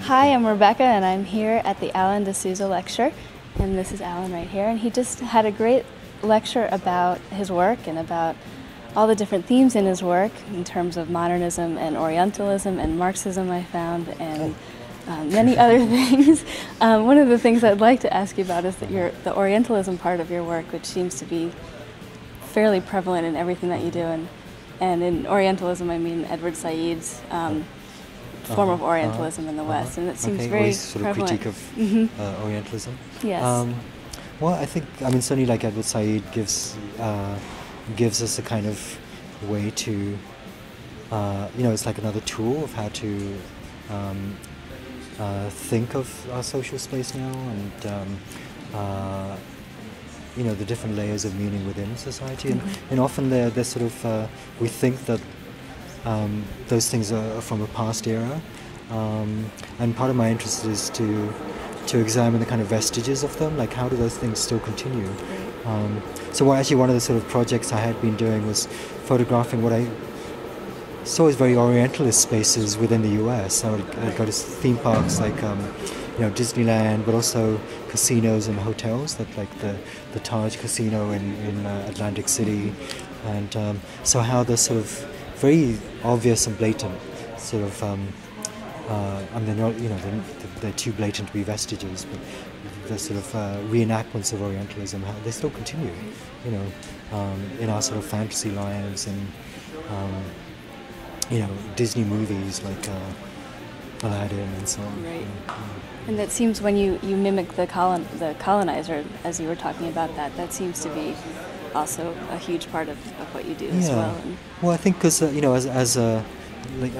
Hi, I'm Rebecca and I'm here at the Allan deSouza lecture, and this is Allan right here, and he just had a great lecture about his work and about all the different themes in his work in terms of modernism and Orientalism and Marxism, I found, and many other things. One of the things I'd like to ask you about is that the Orientalism part of your work, which seems to be fairly prevalent in everything that you do, and in Orientalism I mean Edward Said's form of Orientalism in the West, and it seems very sort of prevalent. critique of Orientalism. Yes. Well, I think, I mean, certainly like Edward Said gives us a kind of way to, you know, it's like another tool of how to think of our social space now, and you know, the different layers of meaning within society, and often they're sort of we think that those things are from a past era, and part of my interest is to examine the kind of vestiges of them, like how do those things still continue. So actually one of the sort of projects I had been doing was photographing what I saw as very Orientalist spaces within the US. I would go to theme parks like you know, Disneyland, but also casinos and hotels, that like the Taj Casino in Atlantic City, and so how the sort of very obvious and blatant sort of, I mean, they're not, you know, they're too blatant to be vestiges, but the sort of reenactments of Orientalism, how they still continue, you know, in our sort of fantasy lives, and you know, Disney movies like Aladdin and so on. Right. Yeah. And that seems, when you mimic the colonizer, as you were talking about that seems to be also a huge part of what you do as well. Well, I think because you know, as like,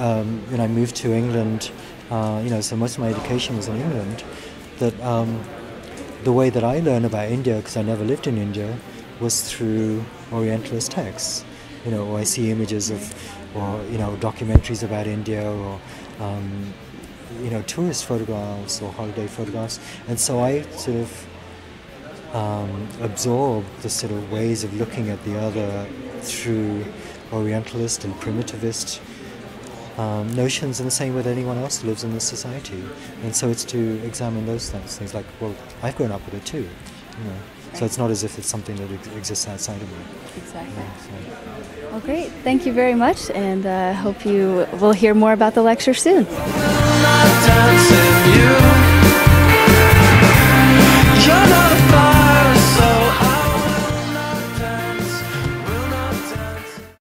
when I moved to England, you know, so most of my education was in England, that the way that I learned about India, because I never lived in India, was through Orientalist texts. You know, or I see images of, or you know, documentaries about India, or you know, tourist photographs or holiday photographs, and so I sort of absorb the sort of ways of looking at the other through Orientalist and primitivist notions, in the same way that anyone else lives in this society. And so it's to examine those things, like, well, I've grown up with it too, you know. So it's not as if it's something that exists outside of me. Exactly. Yeah, so. Well, great. Thank you very much, and hope you will hear more about the lecture soon.